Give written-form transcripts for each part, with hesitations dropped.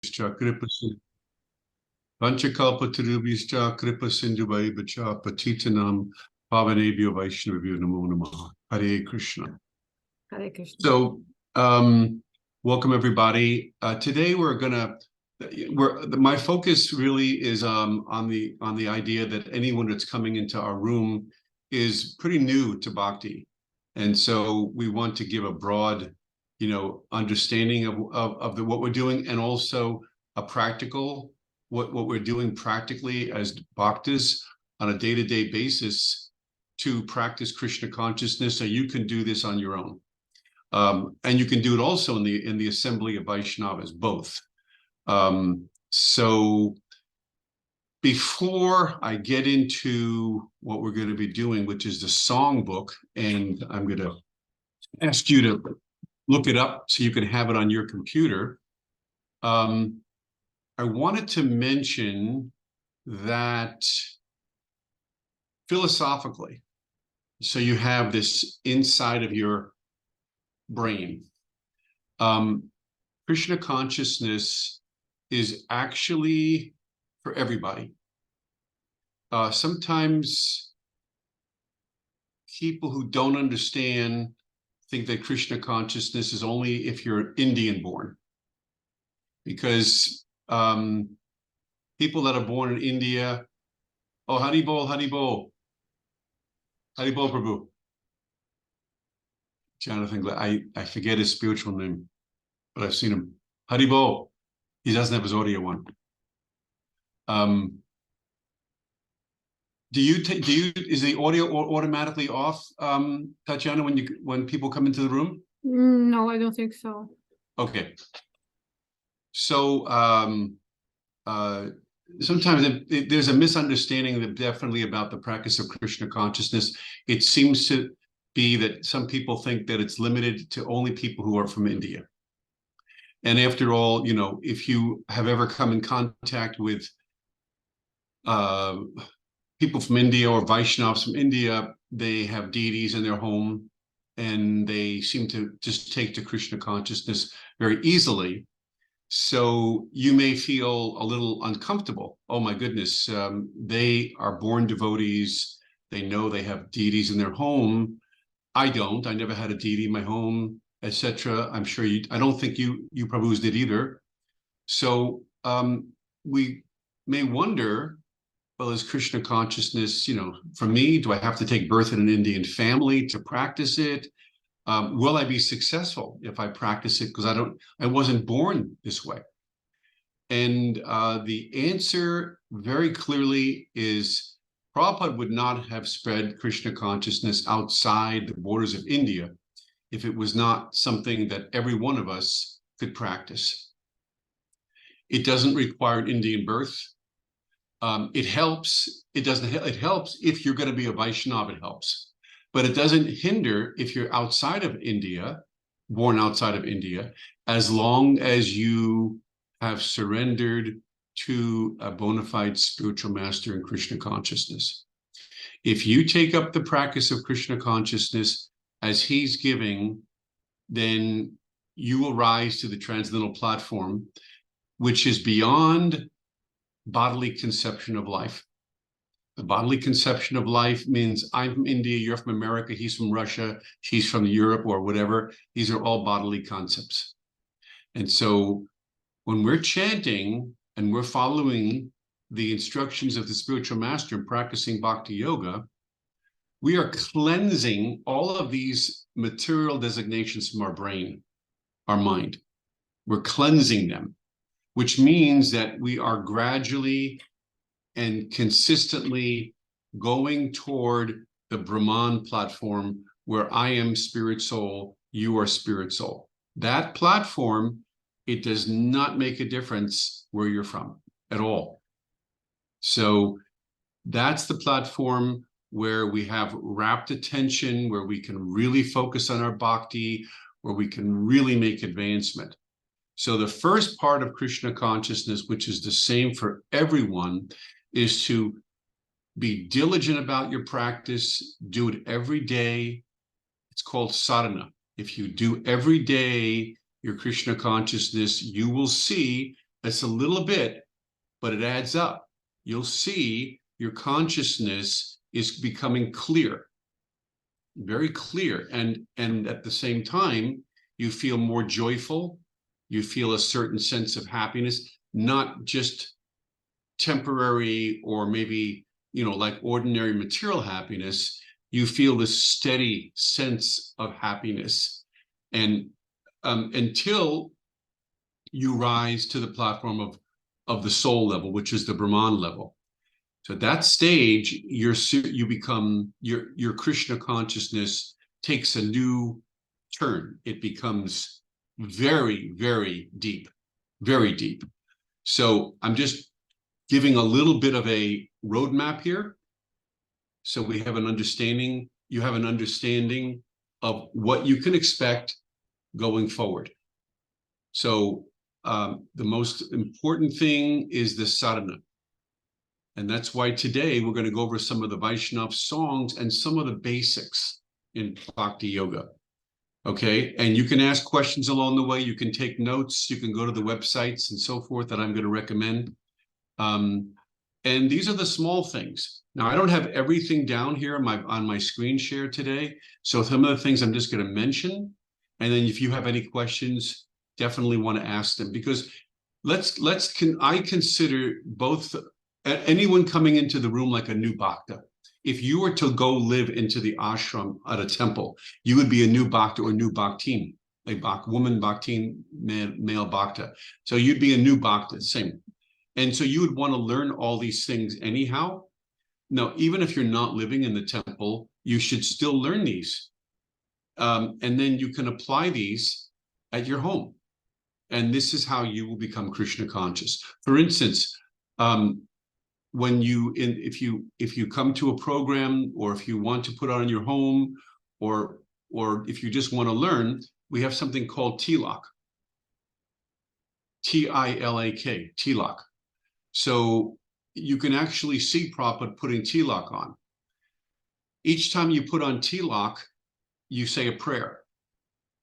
Vaishnavabhyascha kripa Vanchakalpatarubhyascha kripa sindhubhaivacha patitanam pavanebhyo Vaishnavabhyo namo namaha. Hare Krishna. Hare Krishna. So, welcome everybody. Today my focus really is on the idea that anyone that's coming into our room is pretty new to Bhakti, and so we want to give a broad, understanding of what we're doing, and also a practical what we're doing practically as bhaktas on a day-to-day basis to practice Krishna consciousness, so you can do this on your own. And you can do it also in the assembly of Vaishnavas, both. So before I get into what we're going to be doing, which is the songbook, and I'm going to ask you to look it up so you can have it on your computer, I wanted to mention that philosophically, so you have this inside of your brain. Krishna consciousness is actually for everybody. Sometimes people who don't understand think that Krishna consciousness is only if you're Indian born, because people that are born in India, oh, Hari Bol, Hari Bol, Hari Bol Prabhu. Jonathan, I forget his spiritual name, but I've seen him. Hari Bol. He doesn't have his audio one. Is the audio automatically off, Tatiana, when people come into the room? No, I don't think so. Okay. So sometimes there's a misunderstanding definitely about the practice of Krishna consciousness. It seems to be that some people think that it's limited to only people who are from India. And after all, if you have ever come in contact with people from India or Vaishnavas from India, they have deities in their home, and they seem to just take to Krishna consciousness very easily. So you may feel a little uncomfortable. Oh my goodness, they are born devotees. They know they have deities in their home. I don't. I never had a deity in my home, etc. I'm sure I don't think you Prabhus did either. So we may wonder, well, is Krishna consciousness, for me, do I have to take birth in an Indian family to practice it? Will I be successful if I practice it? Because I wasn't born this way. And the answer very clearly is Prabhupada would not have spread Krishna consciousness outside the borders of India if it was not something that every one of us could practice. It doesn't require an Indian birth. It helps. It helps if you're going to be a Vaishnava, it helps. But it doesn't hinder if you're outside of India, born outside of India, as long as you have surrendered to a bona fide spiritual master in Krishna consciousness. If you take up the practice of Krishna consciousness as he's giving, then you will rise to the transcendental platform, which is beyond bodily conception of life. The bodily conception of life means I'm from India, you're from America, he's from Russia, she's from Europe or whatever. These are all bodily concepts. And so when we're chanting and we're following the instructions of the spiritual master and practicing Bhakti Yoga, we are cleansing all of these material designations from our brain, our mind. We're cleansing them, which means that we are gradually and consistently going toward the Brahman platform, where I am spirit soul, you are spirit soul. That platform, it does not make a difference where you're from at all. So that's the platform where we have rapt attention, where we can really focus on our bhakti, where we can really make advancement. So the first part of Krishna consciousness, which is the same for everyone, is to be diligent about your practice, do it every day. It's called sadhana. If you do every day your Krishna consciousness, you will see It's a little bit, but it adds up. You'll see your consciousness is becoming clear, very clear. And at the same time, you feel more joyful. You feel a certain sense of happiness, not just temporary or maybe, like ordinary material happiness. You feel this steady sense of happiness. And until you rise to the platform of the soul level, which is the Brahman level. So at that stage, you become, your Krishna consciousness takes a new turn. It becomes very, very deep, very deep. So I'm just giving a little bit of a roadmap here. So we have an understanding, you have an understanding of what you can expect going forward. So the most important thing is the sadhana. And that's why today we're going to go over some of the Vaishnava songs and some of the basics in Bhakti Yoga. Okay, and you can ask questions along the way. You can take notes. You can go to the websites and so forth that I'm going to recommend. And these are the small things. Now, I don't have everything down here on my screen share today. So some of the things I'm just going to mention. And then if you have any questions, definitely want to ask them, because I consider both anyone coming into the room like a new bhakta. If you were to go live into the ashram at a temple, you would be a new bhakta or new bhaktin, like woman bhaktin, male bhakta. So you'd be a new bhakta, same. And so you would want to learn all these things anyhow. Now, even if you're not living in the temple, you should still learn these. And then you can apply these at your home. And this is how you will become Krishna conscious. For instance, if you come to a program, or if you want to put on your home, or if you just want to learn, we have something called Tlock. T-I-L-A-K, Tlock. So you can actually see Prabhupada putting Tlock on. Each time you put on Tlock, you say a prayer,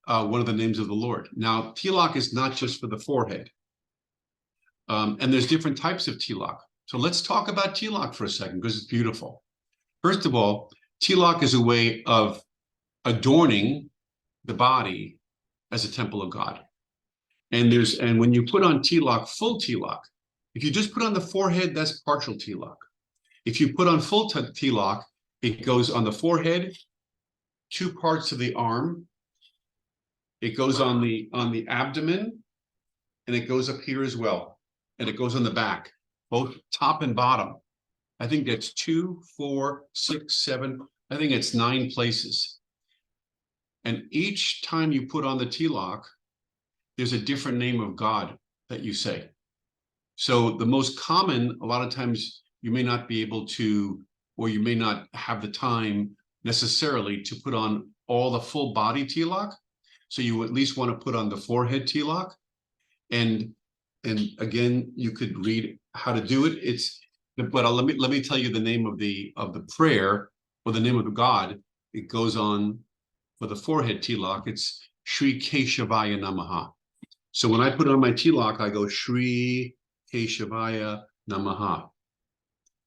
one of the names of the Lord. Now, Tlock is not just for the forehead. And there's different types of Tlock. So let's talk about Tlock for a second, because it's beautiful. First of all, Tlock is a way of adorning the body as a temple of God. And when you put on Tlock, full Tlock, if you just put on the forehead, that's partial Tlock. If you put on full Tlock, it goes on the forehead, 2 parts of the arm, it goes on the abdomen, and it goes up here as well, and it goes on the back, both top and bottom. I think that's 2, 4, 6, 7. I think it's 9 places. And each time you put on the Tlock, there's a different name of God that you say. So the most common, a lot of times you may not be able to, or you may not have the time necessarily to put on all the full body Tlock. So you at least want to put on the forehead Tlock. And again, you could read how to do it. But let me tell you the name of the prayer, or the name of the God. It goes on for the forehead Tlock. It's Shri Keshavaya Namaha. So when I put on my Tlock, I go Shri Keshavaya Namaha.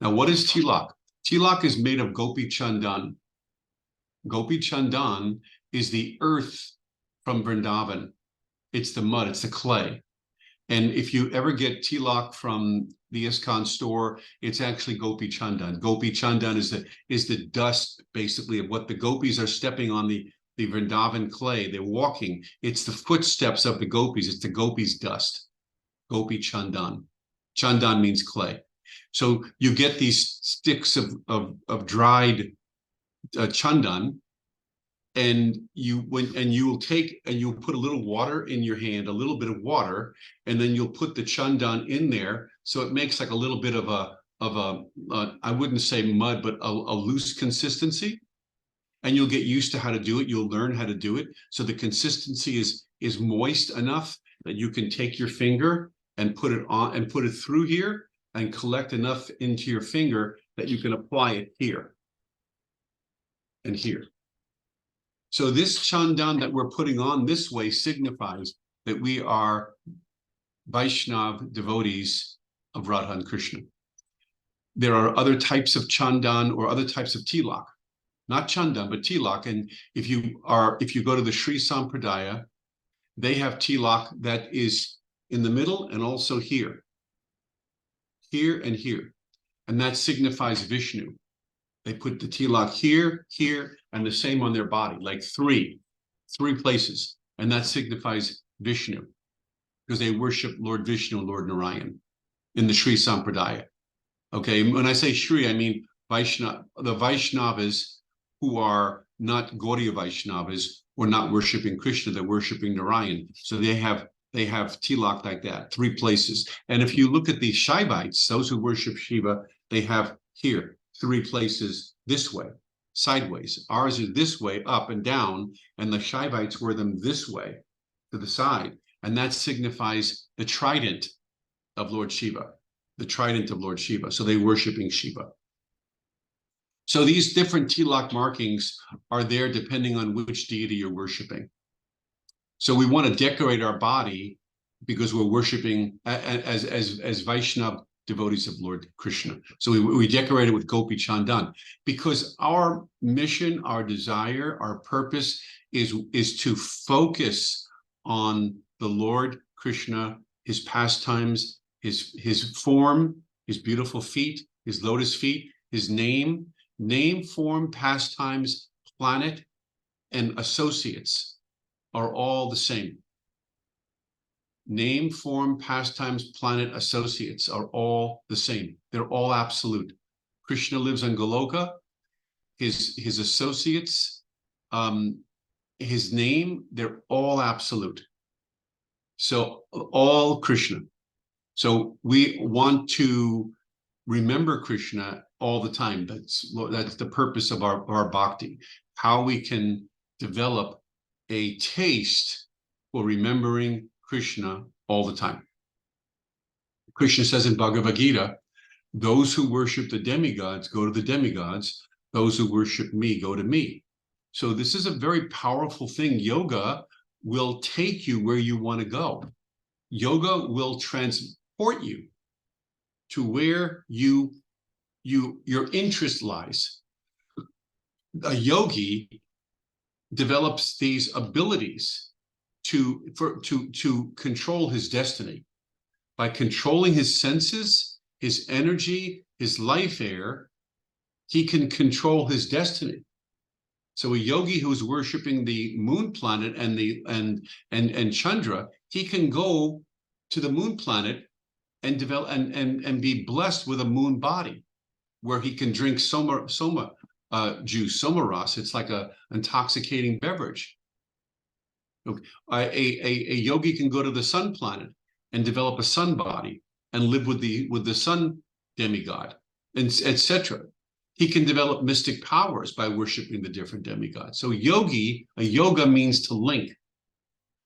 Now, what is Tlock? Tlock is made of Gopi Chandan. Gopi Chandan is the earth from Vrindavan. It's the mud, it's the clay. And if you ever get Tlock from the ISKCON store, it's actually Gopi Chandan. Gopi Chandan is the dust, basically, of what the gopis are stepping on the Vrindavan clay. They're walking. It's the footsteps of the gopis. It's the gopis' dust. Gopi Chandan. Chandan means clay. So you get these sticks of dried chandan, and you'll put a little water in your hand, a little bit of water, and then you'll put the chandan in there, so it makes like a little bit of a I wouldn't say mud, but a loose consistency. And you'll get used to how to do it. You'll learn how to do it. So the consistency is moist enough that you can take your finger and put it on and put it through here and collect enough into your finger that you can apply it here and here. So this chandan that we're putting on this way signifies that we are Vaishnava devotees of Radha and Krishna. There are other types of chandan or other types of tilak, not chandan, but tilak. And if you go to the Sri Sampradaya, they have tilak that is in the middle and also here and here. And that signifies Vishnu. They put the tilak here, and the same on their body, like three places. And that signifies Vishnu, because they worship Lord Vishnu and Lord Narayan in the Sri Sampradaya. Okay, when I say Sri, I mean Vaishnava, the Vaishnavas who are not Gaudiya Vaishnavas or not worshiping Krishna, they're worshiping Narayan. So they have tilak like that, 3 places. And if you look at the Shaivites, those who worship Shiva, they have here 3 places this way, sideways. Ours is this way, up and down, and the Shaivites wear them this way to the side. And that signifies the trident of Lord Shiva, the trident of Lord Shiva. So they're worshiping Shiva. So these different tilak markings are there depending on which deity you're worshiping. So we want to decorate our body because we're worshiping as Vaishnava devotees of Lord Krishna. So we decorate it with Gopi Chandan because our mission, our desire, our purpose is to focus on the Lord Krishna, his pastimes, his form, his beautiful feet, his lotus feet, his name, form, pastimes, planet, and associates are all the same. Name, form, pastimes, planet, associates are all the same. They're all absolute. Krishna lives on Goloka. His associates, his name, they're all absolute. So all Krishna. So we want to remember Krishna all the time. That's the purpose of our bhakti. How we can develop a taste for remembering Krishna all the time. Krishna says in Bhagavad Gita, those who worship the demigods go to the demigods. Those who worship me go to me. So this is a very powerful thing. Yoga will take you where you want to go. Yoga will transport you to where your interest lies. A yogi develops these abilities to control his destiny by controlling his senses, his energy, his life air. He can control his destiny. So a yogi who's worshiping the moon planet and Chandra, he can go to the moon planet and develop and be blessed with a moon body, where he can drink soma juice, soma ras. It's like a intoxicating beverage. Okay. A yogi can go to the sun planet and develop a sun body and live with the sun demigod, and etc. He can develop mystic powers by worshiping the different demigods. So yoga means to link.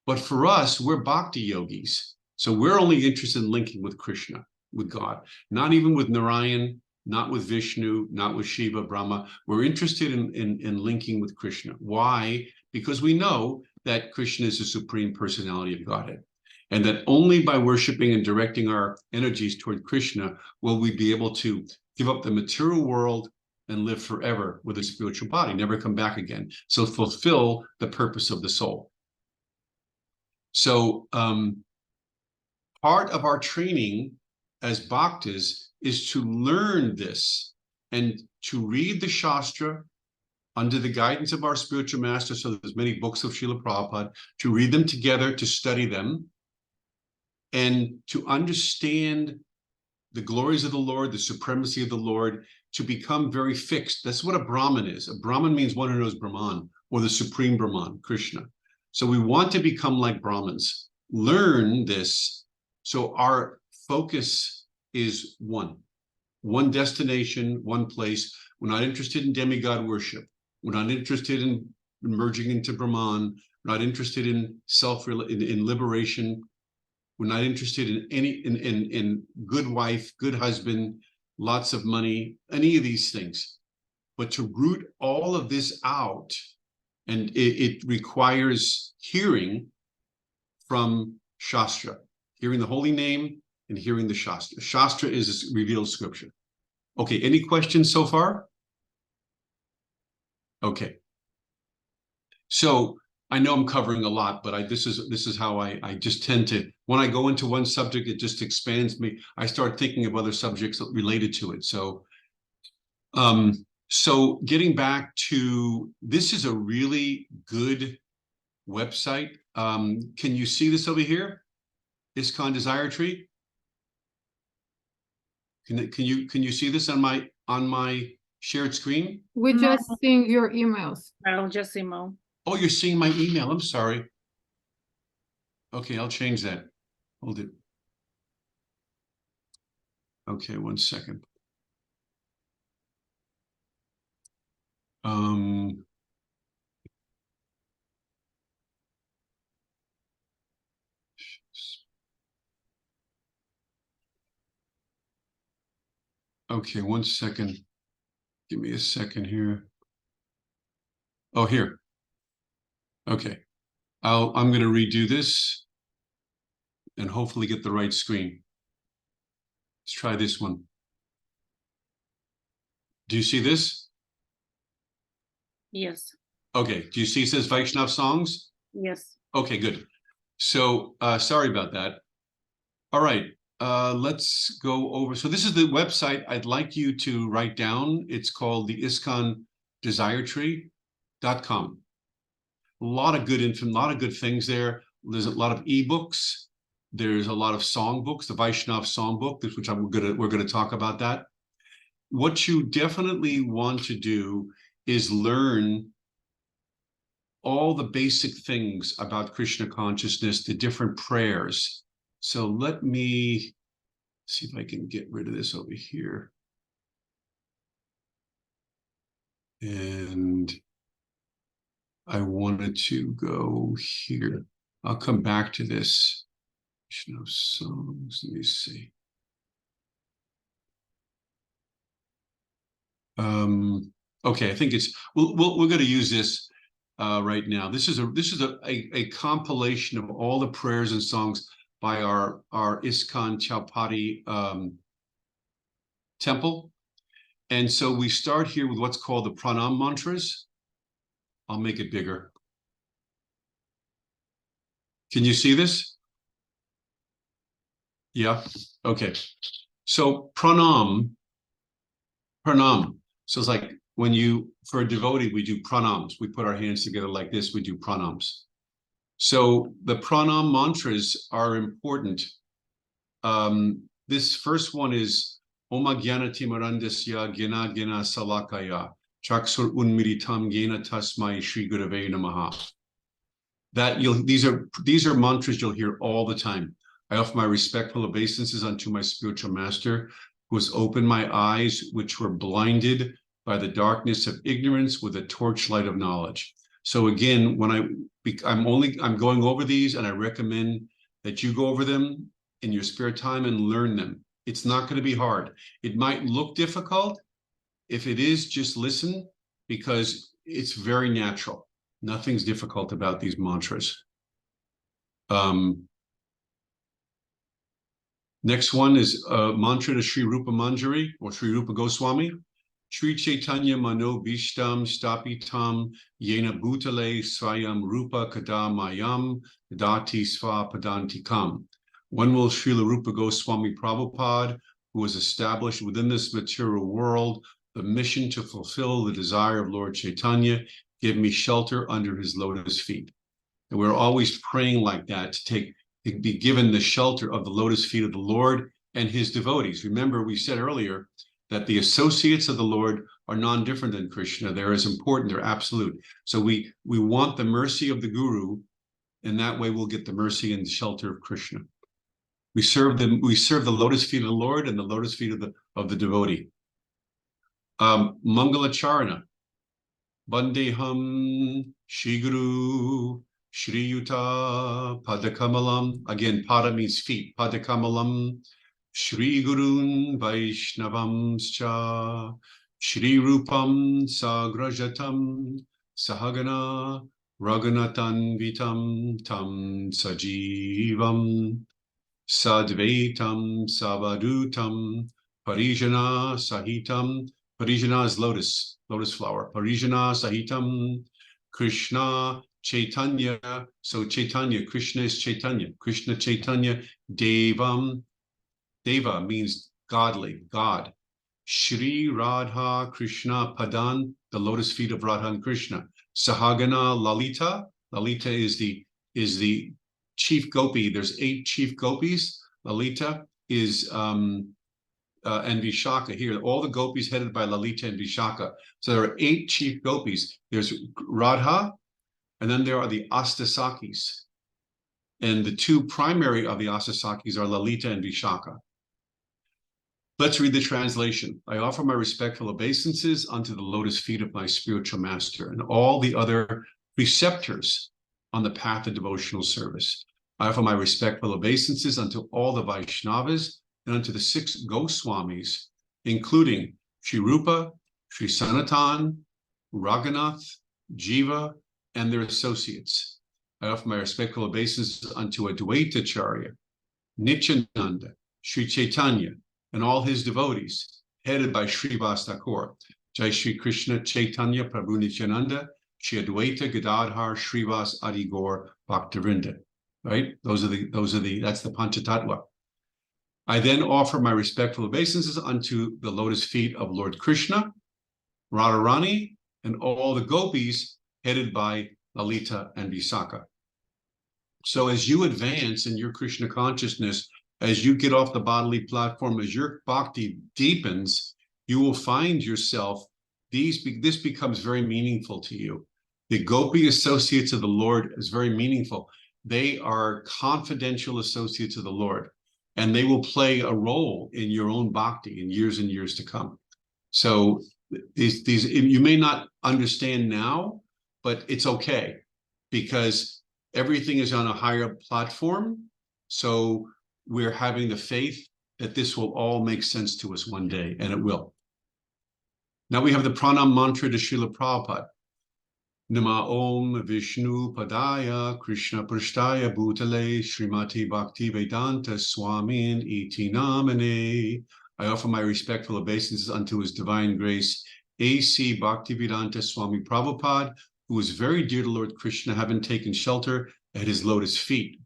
But for us, we're bhakti yogis. So we're only interested in linking with Krishna, with God, not even with Narayan, not with Vishnu, not with Shiva, Brahma. We're interested in linking with Krishna. Why? Because we know that Krishna is the supreme personality of Godhead. And that only by worshiping and directing our energies toward Krishna will we be able to give up the material world and live forever with a spiritual body, never come back again. So fulfill the purpose of the soul. So part of our training as bhaktas is to learn this and to read the Shastra under the guidance of our spiritual master. So there's many books of Srila Prabhupada, to read them together, to study them, and to understand the glories of the Lord, the supremacy of the Lord, to become very fixed. That's what a Brahmin is. A Brahmin means one who knows Brahman, or the supreme Brahman, Krishna. So we want to become like Brahmins. Learn this, so our focus is one destination, one place. We're not interested in demigod worship. We're not interested in merging into Brahman. We're not interested in in liberation. We're not interested in in good wife, good husband, lots of money, any of these things. But to root all of this out, and it requires hearing from Shastra, hearing the holy name and hearing the Shastra. Shastra is revealed scripture. Okay, any questions so far? Okay. So I know I'm covering a lot, but this is how I just tend to, when I go into one subject, it just expands me. I start thinking of other subjects related to it. So so getting back to, this is a really good website. Can you see this over here? ISKCON Desire Tree? Can you see this on my shared screen? We just seeing your emails. I'll just email. Oh, you're seeing my email. I'm sorry. Okay, I'll change that. Hold it. Okay, one second. Okay, one second. Give me a second here. Oh, here. Okay. I'm going to redo this and hopefully get the right screen. Let's try this one. Do you see this? Yes. Okay. Do you see it says Vaishnava songs? Yes. Okay, good. So sorry about that. All right. Let's go over. So this is the website I'd like you to write down. It's called the ISKCONDesiretree.com. A lot of good info, a lot of good things there. There's a lot of ebooks. There's a lot of song books, the Vaishnava song book, which we're gonna talk about that. What you definitely want to do is learn all the basic things about Krishna consciousness, the different prayers. So let me see if I can get rid of this over here. And I wanted to go here. I'll come back to this. Vishnu songs, let me see. Okay, I think it's we're going to use this right now. This is a compilation of all the prayers and songs by our ISKCON Chowpatty temple. And so we start here with what's called the pranam mantras. I'll make it bigger. Can you see this? Yeah. Okay. So pranam. So it's like when for a devotee, we do pranams. We put our hands together like this. We do pranams. So the pranam mantras are important. This first one is Oma Gyanati Marandasya Gyana Gyana Salakaya Chaksur Unmiritam Gyena Tasmai Shri Gurave Namaha. These are mantras you'll hear all the time. I offer my respectful obeisances unto my spiritual master, who has opened my eyes, which were blinded by the darkness of ignorance with a torchlight of knowledge. So again, when I'm going over these, and I recommend that you go over them in your spare time and learn them. It's not going to be hard. It might look difficult. If it is, just listen, because it's very natural. Nothing's difficult about these mantras. Next one is a mantra to Sri Rupa Manjari or Sri Rupa Goswami. Sri Chaitanya Mano Bhishtam Stapitam Yena Bhutale Swayam Rupa Kadamayam Dati Sva Padantikam. When will Srila Rupa Goswami Prabhupada, who was established within this material world the mission to fulfill the desire of Lord Chaitanya, give me shelter under his lotus feet? And we're always praying like that, to be given the shelter of the lotus feet of the Lord and his devotees. Remember, we said earlier that the associates of the Lord are non-different than Krishna. They're as important, they're absolute. So we want the mercy of the Guru, and that way we'll get the mercy and the shelter of Krishna. We serve the lotus feet of the Lord and the lotus feet of the devotee. Mangalacharana. Bandeham Shri Guru Shri Yuta Padakamalam. Again, pada means feet. Padakamalam Shri Gurun Vaishnavamscha Shri Rupam Sagrajatam Sahagana Raghunatan Vitam Tam Sajivam Sadvaitam Savadutam Parijana Sahitam. Parijana is lotus flower. Parijana Sahitam Krishna Chaitanya. So Chaitanya, Krishna is Chaitanya. Krishna Chaitanya Devam. Deva means godly, God. Shri Radha Krishna Padan, the lotus feet of Radha and Krishna. Sahagana Lalita. Lalita is the chief gopi. There's 8 chief gopis. Lalita is and Vishaka here. All the gopis headed by Lalita and Vishaka. So there are 8 chief gopis. There's Radha, and then there are the Astasakis. And the 2 primary of the Astasakis are Lalita and Vishaka. Let's read the translation. I offer my respectful obeisances unto the lotus feet of my spiritual master and all the other preceptors on the path of devotional service. I offer my respectful obeisances unto all the Vaishnavas and unto the 6 Goswamis, including Sri Rupa, Sri Sanatan, Raghunath, Jiva, and their associates. I offer my respectful obeisances unto Advaitacharya, Nityananda, Sri Chaitanya, and all his devotees, headed by Srivas Thakur. Jai Shri Krishna Chaitanya Prabhu Nityananda, Shri Advaita Gadadhar Srivas Adi Gaur Bhaktivinoda. Right? That's the Panchatattva. I then offer my respectful obeisances unto the lotus feet of Lord Krishna, Radharani, and all the gopis headed by Lalita and Visakha. So as you advance in your Krishna consciousness, as you get off the bodily platform, as your bhakti deepens, you will find yourself, this becomes very meaningful to you. The gopi associates of the Lord is very meaningful. They are confidential associates of the Lord, and they will play a role in your own bhakti in years and years to come. So these you may not understand now, but it's okay, because everything is on a higher platform. So we're having the faith that this will all make sense to us one day, and it will. Now we have the pranam mantra to Srila Prabhupada. Nama Om Vishnu Padaya Krishna Prashtaya Bhutale Srimati Bhakti Vedanta Swamin Iti Namane. I offer my respectful obeisances unto His Divine Grace, A.C. Bhaktivedanta Swami Prabhupada, who is very dear to Lord Krishna, having taken shelter at his lotus feet.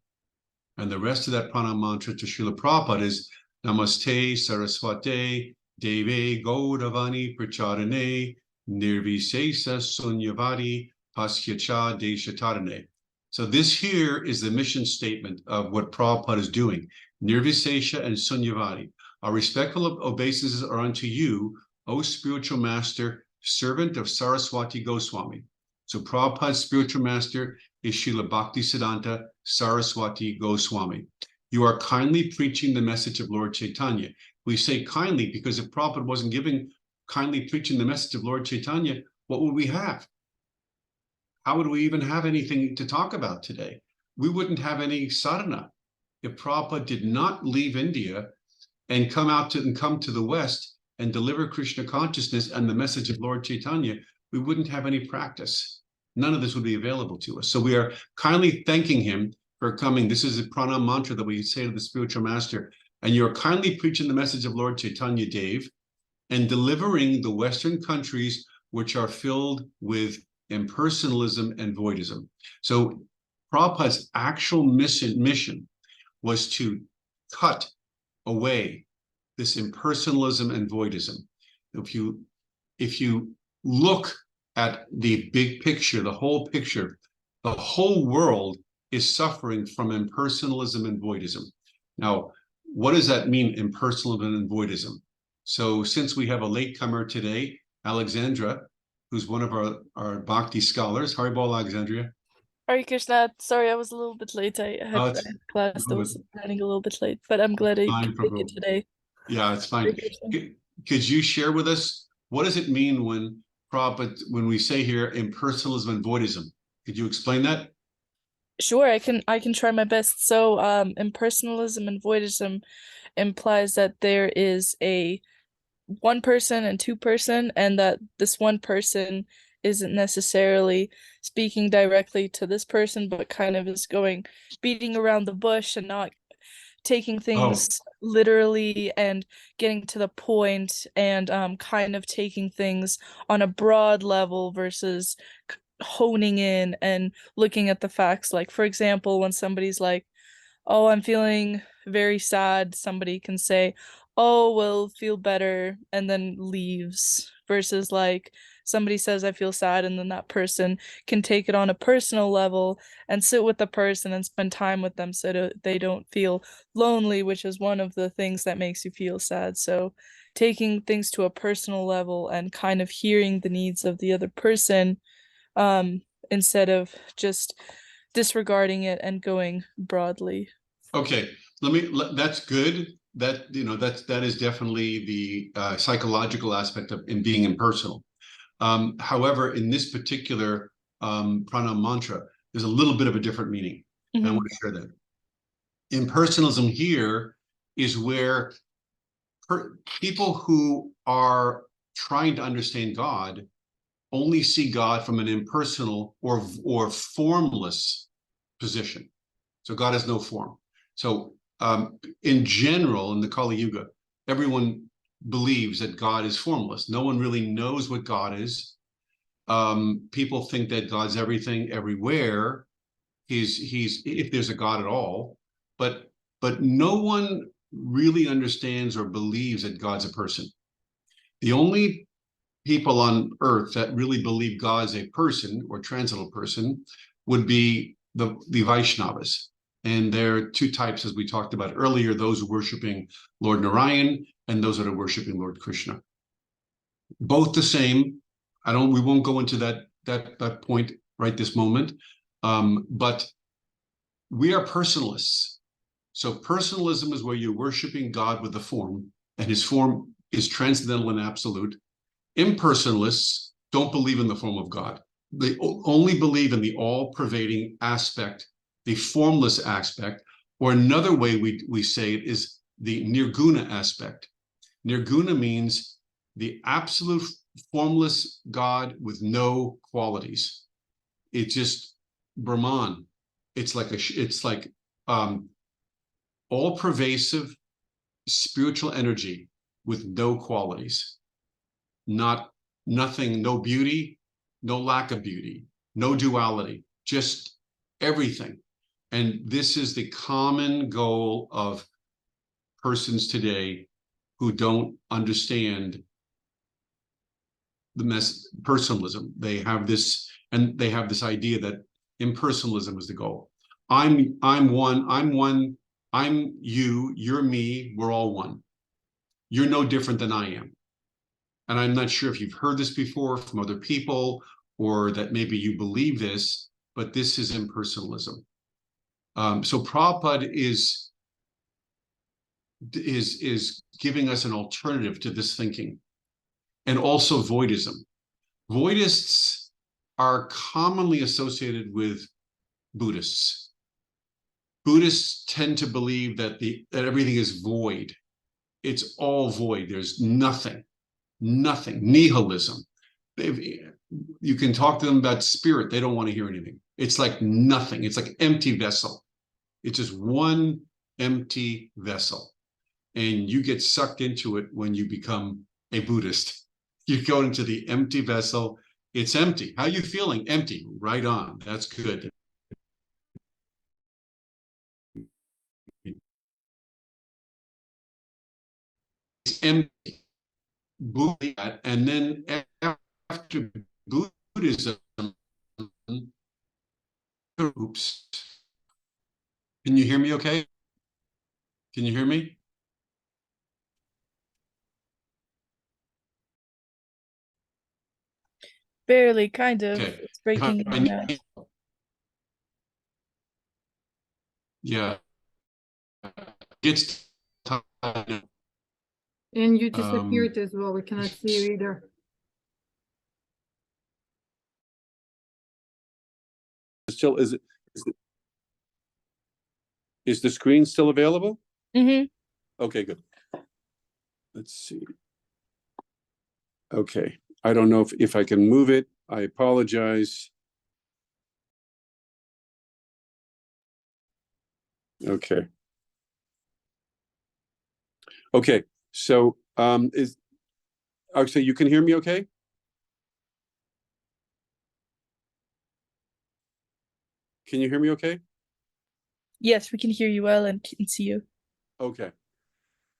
And the rest of that pranam mantra to Srila Prabhupada is Namaste Saraswate Deve Gaudavani Pracharane Nirvisesa Sunyavadi Pasyacha Deshatarane. So this here is the mission statement of what Prabhupada is doing. Nirvisesha and Sunyavadi. Our respectful obeisances are unto you, O spiritual master, servant of Saraswati Goswami. So Prabhupada's spiritual master is Srila Bhaktisiddhanta Saraswati Goswami. You are kindly preaching the message of Lord Chaitanya. We say kindly because if Prabhupada wasn't kindly preaching the message of Lord Chaitanya, what would we have? How would we even have anything to talk about today? We wouldn't have any sadhana. If Prabhupada did not leave India and come to the West and deliver Krishna consciousness and the message of Lord Chaitanya, we wouldn't have any practice. None of this would be available to us. So we are kindly thanking him for coming. This is a pranam mantra that we say to the spiritual master. And you're kindly preaching the message of Lord Chaitanya Dev and delivering the Western countries which are filled with impersonalism and voidism. So Prabhupada's actual mission was to cut away this impersonalism and voidism. If you look at the big picture, the whole picture, the whole world is suffering from impersonalism and voidism. Now, what does that mean, impersonalism and voidism? So since we have a latecomer today, Alexandra, who's one of our Bhakti scholars. Haribol, Alexandria. Hare Krishna. Sorry, I was a little bit late. I had class that was running a little bit late, but I'm glad I could make it today. Yeah, it's fine. Could you share with us, what does it mean when we say here impersonalism and voidism? Could you explain that? Sure, I can try my best. So impersonalism and voidism implies that there is a one person and two person, and that this one person isn't necessarily speaking directly to this person, but kind of is beating around the bush and not taking things literally and getting to the point, and kind of taking things on a broad level versus honing in and looking at the facts. Like, for example, when somebody's like, oh, I'm feeling very sad, somebody can say, oh, well, feel better, and then leaves, versus like somebody says, I feel sad, and then that person can take it on a personal level and sit with the person and spend time with them so they don't feel lonely, which is one of the things that makes you feel sad. So taking things to a personal level and kind of hearing the needs of the other person, instead of just disregarding it and going broadly. Okay, that's good. That, that is definitely the psychological aspect of in being impersonal. However, in this particular pranam mantra, there's a little bit of a different meaning. And I want to share that. Impersonalism here is where people who are trying to understand God only see God from an impersonal or formless position. So God has no form. So in general, in the Kali Yuga, everyone believes that God is formless. No one really knows what God is. People think that God's everything, everywhere. He's if there's a God at all, but no one really understands or believes that God's a person. The only people on earth that really believe God's a person or transcendental person would be the Vaishnavas. And there are two types, as we talked about earlier, those worshiping Lord Narayan and those that are worshiping Lord Krishna. Both the same. We won't go into that point right this moment. But we are personalists. So personalism is where you're worshiping God with the form, and his form is transcendental and absolute. Impersonalists don't believe in the form of God. They only believe in the all-pervading aspect, the formless aspect, or another way we say it is the nirguna aspect. Nirguna means the absolute formless God with no qualities. It's just Brahman. It's like all-pervasive spiritual energy with no qualities. Nothing, no beauty, no lack of beauty, no duality, just everything. And this is the common goal of persons today who don't understand personalism. They have this idea that impersonalism is the goal. I'm one, I'm you, you're me, we're all one. You're no different than I am. And I'm not sure if you've heard this before from other people, or that maybe you believe this, but this is impersonalism. So Prabhupada is giving us an alternative to this thinking. And also Voidism. Voidists are commonly associated with Buddhists. Buddhists tend to believe that everything is void. It's all void. There's nothing, nihilism. You can talk to them about spirit. They don't want to hear anything. It's like nothing. It's like empty vessel. It's just one empty vessel. And you get sucked into it when you become a Buddhist. You go into the empty vessel. It's empty. How are you feeling? Empty. Right on. That's good. It's empty. And then after Buddhism, oops. Can you hear me okay? Can you hear me? Barely, kind of. Okay. It's breaking in and out. Yeah. It's And you disappeared as well. We cannot see you either. Still, is the screen still available? Okay, good. Let's see. Okay, I don't know if I can move it. I apologize. Okay. Okay, so actually, you can hear me okay? Can you hear me okay? Yes, we can hear you well and can see you. Okay.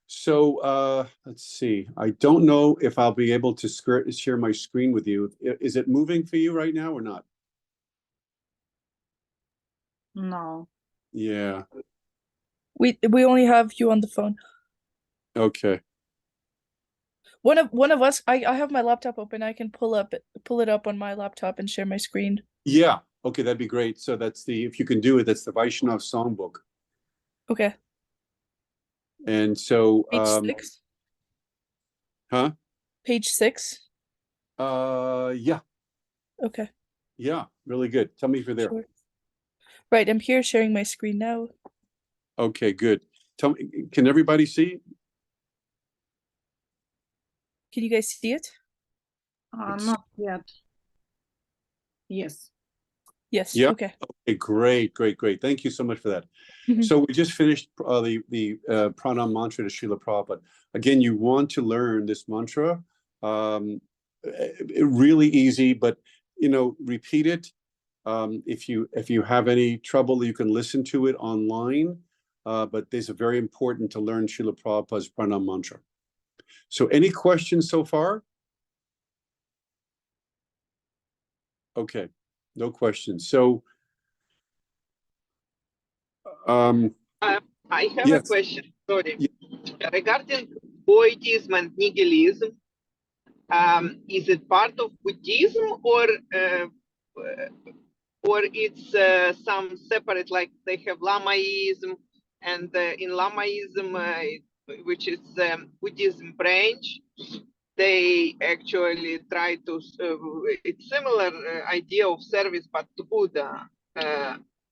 So let's see. I don't know if I'll be able to share my screen with you. Is it moving for you right now or not? No. Yeah. We only have you on the phone. Okay. One of us, I have my laptop open. I can pull it up on my laptop and share my screen. Yeah. Okay, that'd be great. So that's if you can do it, that's the Vaishnava songbook. Okay. And so Page 6. Huh? Page 6. Yeah. Okay. Yeah, really good. Tell me if you're there. Sure. Right, I'm here sharing my screen now. Okay, good. Tell me, can everybody see? Can you guys see it? Not yet. Yes. Yes. Yeah. Okay. Okay, great. Thank you so much for that. Mhm. So we just finished the pranam mantra to Srila Prabhupada. Again, you want to learn this mantra. Really easy, but repeat it. If you have any trouble, you can listen to it online. But this is very important to learn Srila Prabhupada's pranam mantra. So any questions so far? Okay, no questions. So I have yes. a question, sorry. Yeah. Regarding Voidism and nihilism, is it part of Buddhism or it's some separate, like they have Lamaism, and in Lamaism, which is Buddhism branch, they actually try to, it's similar idea of service, but to Buddha.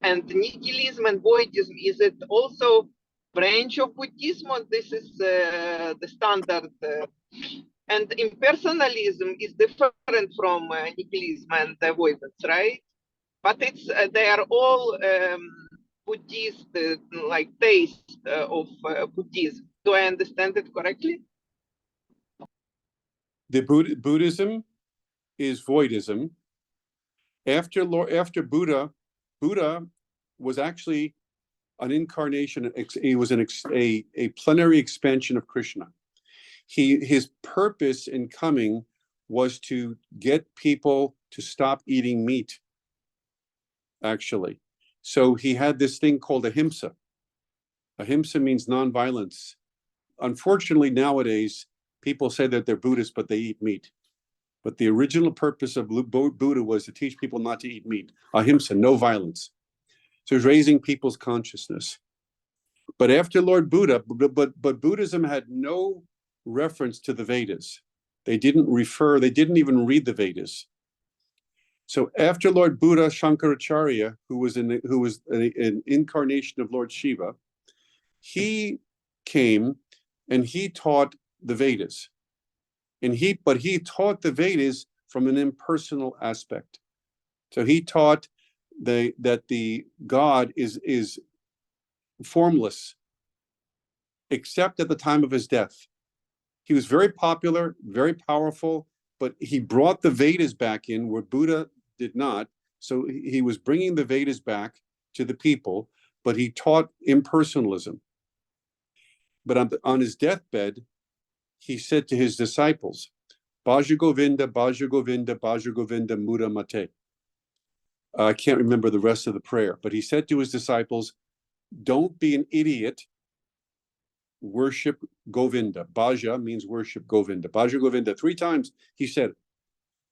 And nihilism and voidism, is it also branch of Buddhism, or this is the standard? And impersonalism is different from nihilism and avoidance, right? But it's they are all Buddhist, like taste of Buddhism. Do I understand it correctly? The Buddhism is voidism. After Buddha was actually an incarnation. He was a plenary expansion of Krishna. His purpose in coming was to get people to stop eating meat. Actually, so he had this thing called ahimsa. Ahimsa means nonviolence. Unfortunately, nowadays people say that they're Buddhists, but they eat meat. But the original purpose of Buddha was to teach people not to eat meat. Ahimsa, no violence. So he's raising people's consciousness. But after Lord Buddha, but Buddhism had no reference to the Vedas. They didn't even read the Vedas. So after Lord Buddha, Shankaracharya, who was an incarnation of Lord Shiva, he came and he taught the Vedas. But he taught the Vedas from an impersonal aspect. So he taught that the God is formless, except at the time of his death. He was very popular, very powerful, but he brought the Vedas back in where Buddha did not. So he was bringing the Vedas back to the people, but he taught impersonalism. But on his deathbed, he said to his disciples, Bhaja Govinda, Bhaja Govinda, Bhaja Govinda, Mudha Mate. I can't remember the rest of the prayer, but he said to his disciples, don't be an idiot. Worship Govinda. Bhaja means worship Govinda. Bhaja Govinda. 3 times he said it.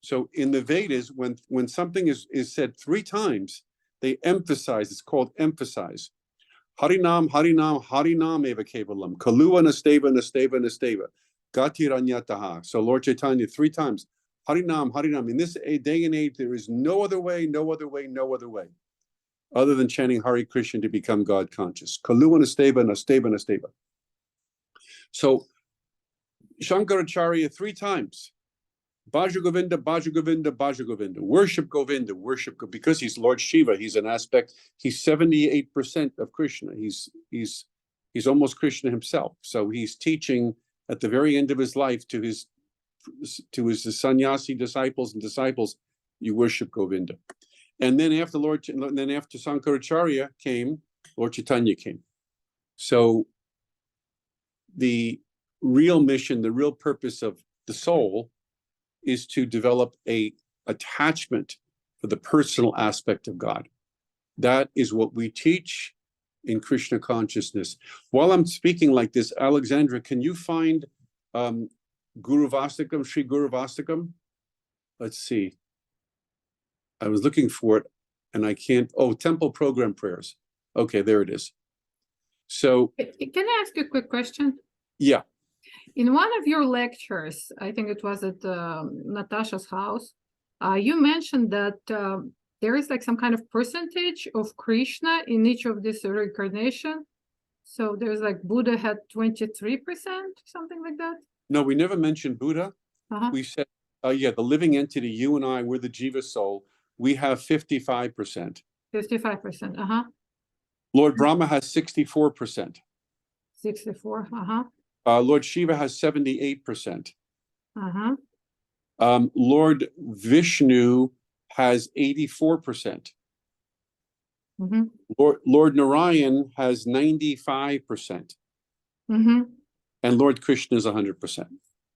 So in the Vedas, when something is said 3 times, they emphasize. It's called emphasize. Harinam, Harinam, Harinam eva kevalam. Kalua nasteva, nasteva, nasteva. Gati ranyataha. So Lord Chaitanya 3 times. Harinam, Harinam. In this day and age, there is no other way, no other way, no other way, other than chanting Hare Krishna to become God conscious. Kalua nasteva, nasteva, nasteva. So Shankaracharya 3 times. Bhaja Govinda, Bhaja Govinda, Bhaja Govinda. Worship Govinda, because he's Lord Shiva. He's an aspect. He's 78% of Krishna. He's He's almost Krishna himself. So he's teaching at the very end of his life to his sannyasi disciples and disciples, you worship Govinda. And then after Shankaracharya came, Lord Chaitanya came. So the real mission, the real purpose of the soul is to develop a attachment for the personal aspect of God. That is what we teach in Krishna consciousness. While I'm speaking like this, Alexandra, can you find Guru Vastakam, Sri Guru Vastakam? Let's see. I was looking for it and I can't. Oh, temple program prayers. Okay, there it is. So Can I ask you a quick question? yeah. In one of your lectures, I think it was at Natasha's house, you mentioned that there is like some kind of percentage of Krishna in each of this reincarnation. So there's like Buddha had 23%, something like that. No, we never mentioned Buddha. We said, yeah, the living entity, you and I, we're the Jiva Soul. We have 55%. 55%, Lord Brahma has 64%. 64, Lord Shiva has 78%. uh-huh. Lord Vishnu has 84%. Lord Narayan has 95%. And Lord Krishna is 100%.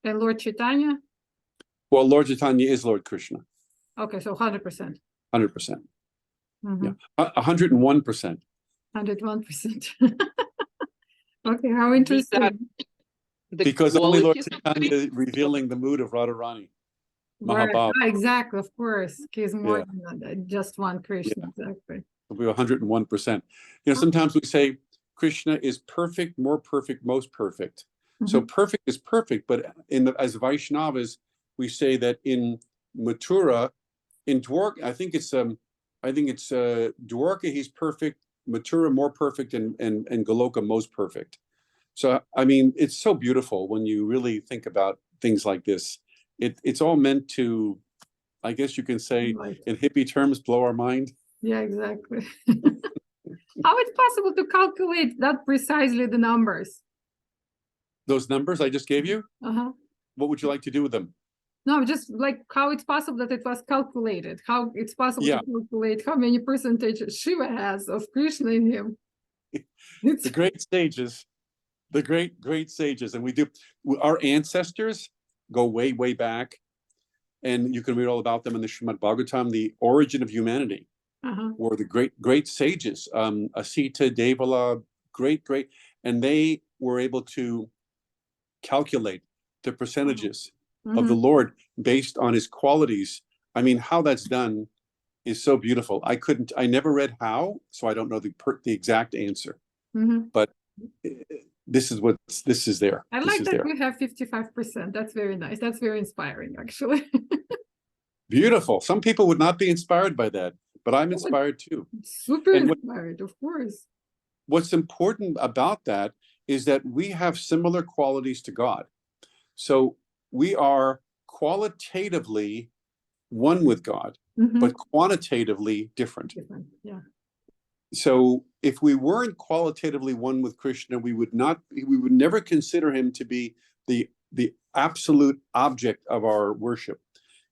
And Lord Chaitanya? Well, Lord Chaitanya is Lord Krishna. Okay, so 100%. 100%. Yeah, 101%. 101%. Okay, how interesting. Because only Lord Chaitanya is revealing the mood of Radharani. Right. Mahabhav. Exactly, of course. He's more than just one Krishna, exactly. We're 101%. You know, sometimes we say Krishna is perfect, more perfect, most perfect. So perfect is perfect, but as Vaishnavas, we say that in Mathura, in Dwarka, I think it's Dwarka, he's perfect, Mathura more perfect, and Goloka most perfect. So I mean, it's so beautiful when you really think about things like this. It's all meant to, I guess you can say, in hippie terms, blow our mind. Yeah, exactly. How it's possible to calculate that precisely the numbers? Those numbers I just gave you? What would you like to do with them? No, just like how it's possible that it was calculated, how it's possible to calculate how many percentage Shiva has of Krishna in him. The great sages, the great sages. And our ancestors go way, way back. And you can read all about them in the Srimad Bhagavatam, the origin of humanity. Were the great sages, Asita, Devala, great, and they were able to calculate the percentages of the Lord based on his qualities. I mean, how that's done is so beautiful. I never read how, so I don't know the exact answer. But this is there. I like that we have 55%. That's very nice. That's very inspiring, actually. Beautiful. Some people would not be inspired by that, but I'm inspired too. Super inspired, of course. What's important about that is that we have similar qualities to God. So we are qualitatively one with God, but quantitatively different. Yeah. So if we weren't qualitatively one with Krishna, we would never consider him to be the absolute object of our worship.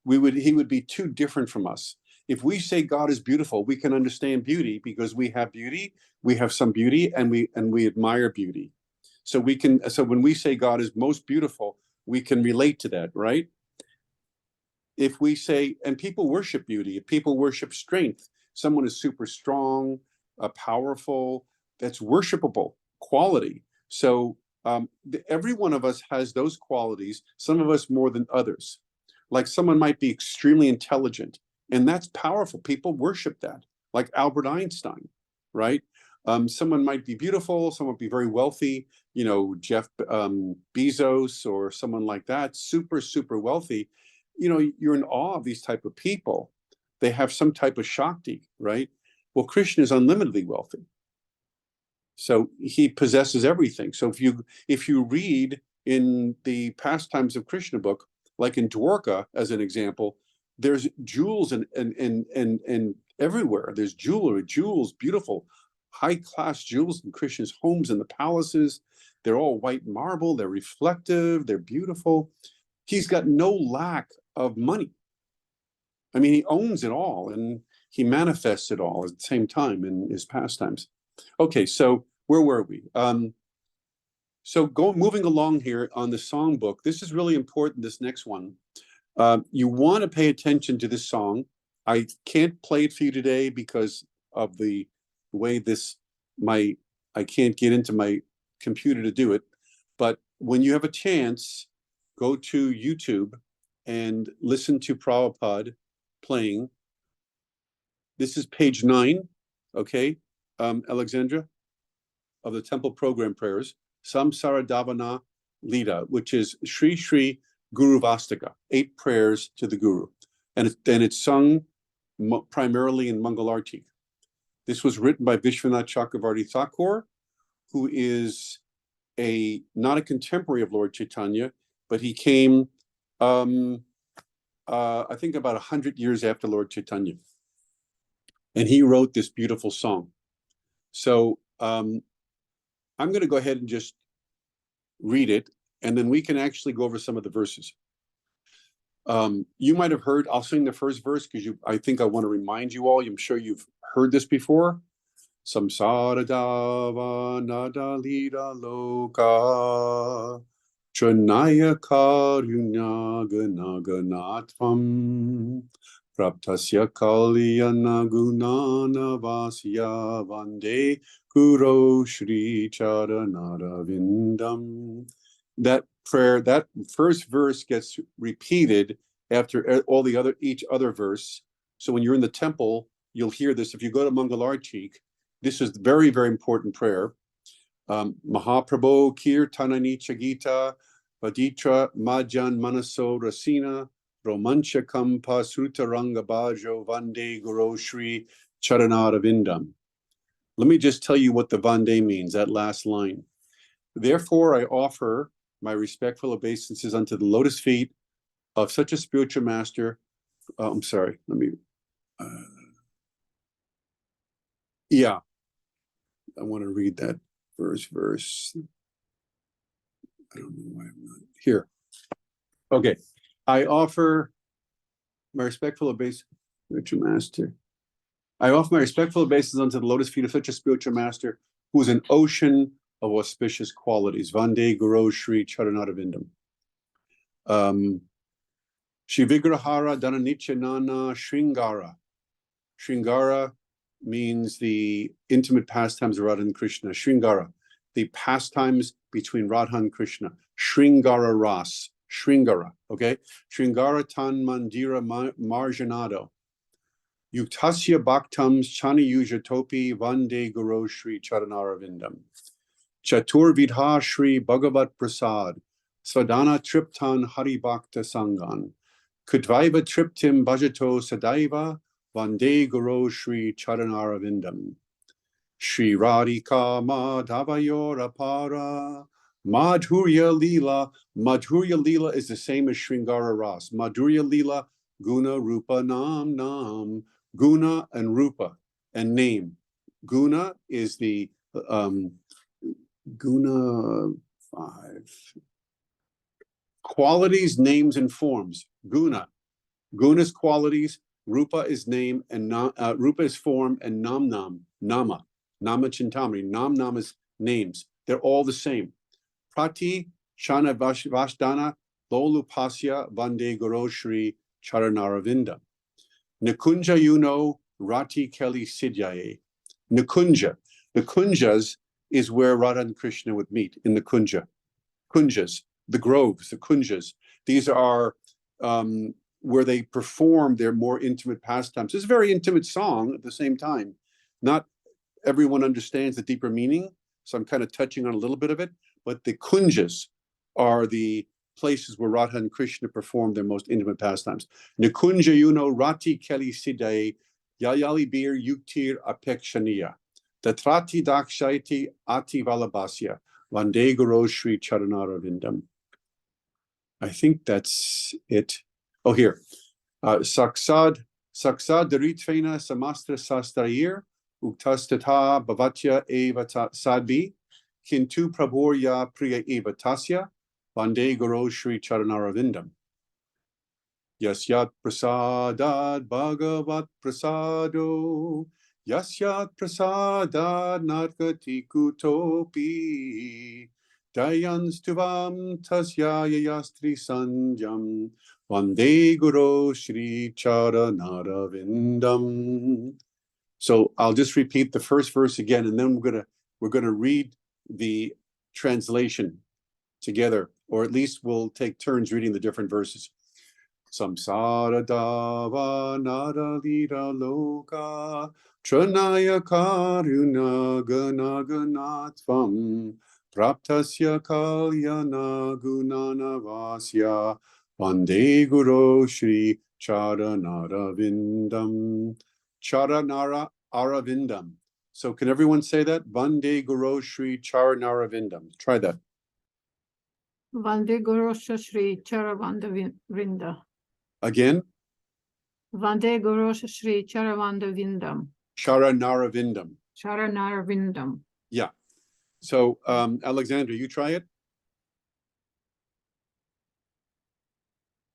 He would be too different from us. If we say God is beautiful, we can understand beauty because we have beauty, we have some beauty, and we admire beauty. So when we say God is most beautiful, we can relate to that, right? If we say, and people worship beauty, if people worship strength, someone is super strong, powerful, that's worshipable quality. So every one of us has those qualities, some of us more than others. Like someone might be extremely intelligent, and that's powerful. People worship that, like Albert Einstein, right? Someone might be beautiful, someone might be very wealthy, Jeff Bezos or someone like that, super, super wealthy. You're in awe of these type of people. They have some type of Shakti, right? Well, Krishna is unlimitedly wealthy. So he possesses everything. So if you read in the Pastimes of Krishna book, like in Dwarka, as an example, there's jewels and everywhere. There's jewelry, jewels, beautiful, high-class jewels in Krishna's homes and the palaces. They're all white marble, they're reflective, they're beautiful. He's got no lack of money. I mean, he owns it all, and he manifests it all at the same time in his pastimes. Okay, so where were we? Moving along here on the songbook, this is really important, this next one. You want to pay attention to this song. I can't play it for you today because of the way I can't get into my computer to do it. But when you have a chance, go to YouTube and listen to Prabhupada playing. This is page 9, okay, Alexandra, of the Temple Program Prayers, Samskara Davana Lita, which is Sri Sri Guru Vastika, 8 prayers to the Guru. And it's sung primarily in Mangalarti. This was written by Vishwanath Chakravarti Thakur, who is not a contemporary of Lord Chaitanya, but he came, I think about 100 years after Lord Chaitanya. And he wrote this beautiful song. So I'm going to go ahead and just read it, and then we can actually go over some of the verses. You might have heard, I'll sing the first verse because I think I want to remind you all, I'm sure you've heard this before. Samsara dava nada lida loka Chanaya karunya ganaganatvam Praptasya kalyana gunana vasya vande Guru Shri Charanara-vindam. That prayer, that first verse gets repeated after each other verse. So when you're in the temple, you'll hear this. If you go to Mangalarti, this is very, very important prayer. Mahaprabho Kirtanani Chagita Vaditra Majan Manaso Rasina Romancha Kampa Srutaranga Bajo Vande Guru Shri Charanara-vindam. Let me just tell you what the Vande means, that last line. Therefore, I offer my respectful obeisances unto the lotus feet of such a spiritual master. I'm sorry, let me. I want to read that verse. I don't know why I'm not here. Okay, I offer my respectful obeisance, spiritual master. I offer my respectful obeisances unto the lotus feet of such a spiritual master who is an ocean of auspicious qualities. Vande Guru Shri Charanara-vindam. Shri Vigrahara Dhananityanana Shringara. Shringara means the intimate pastimes of Radha and Krishna. Shringara, the pastimes between Radha and Krishna. Shringara Ras. Shringara, okay? Shringara Tan Mandira Marjanado. Yuktasya Bhaktams Chani Yuja Topi Vande Guru Shri Charanara-vindam. Chatur Vidha Shri Bhagavat Prasad Svadana Triptan Hari Bhakta Sangan Kudvaiva Triptim Bhajato Sadaiva Vande Guru Shri Charanara-vindam. Shri Radhika Madhavayor Apara Madhurya Lila. Madhurya Lila is the same as Shringara Ras. Madhurya Lila Guna Rupa Nam Nam. Guna and Rupa and name. Guna is the Guna 5. Qualities, names, and forms. Guna. Guna's qualities. Rupa is name, and Rupa is form, and Nam Nam, Nama. Nama Chintamani. Nam Nam is names. They're all the same. Prati Shana Vashdana Lolupasya Vande Guru Shri Charanara-vindam. Nikunja Yuno Rati Kelly Sidyaye. Nikunja. The kunjas is where Radha and Krishna would meet, in the kunja. Kunjas, the groves, the kunjas. These are where they perform their more intimate pastimes. It's a very intimate song at the same time. Not everyone understands the deeper meaning, so I'm kind of touching on a little bit of it, but the kunjas are the places where Radha and Krishna perform their most intimate pastimes. Nikunja Yuno Rati Kelly Sidaye Yayali Bir Yuktir Apekshaniya Tatrati Dakshaiti Ati Valabasya Vande Guru Shri Charanara-vindam. I think that's it. Oh, here. Saksad Daritvena Samastra Sastrayir uktastata bhavatya eva sadbi, kintu prabhurya priya eva tasya, vande guru shri charanaravindam. Yasyat prasadad bhagavat prasado, yasyat prasadad nargati kutopi, dayanstuvam tasya yastri sanjam, vande guru shri charanaravindam. So I'll just repeat the first verse again, and then we're gonna read the translation together, or at least we'll take turns reading the different verses. Samsara dava nada lida loka tranaya karuna ganaganatvam praptasya kalyana gunana vasya vande guru shri charanara aravindam. So can everyone say that? Vande guru shri charanara vindam. Try that. Vande Guru Shri Charavanda Vinda. Again. Vande Guru Shri Charavanda Vindam. Charanara-vindam. Charanara-vindam. Yeah. So, Alexandra, you try it.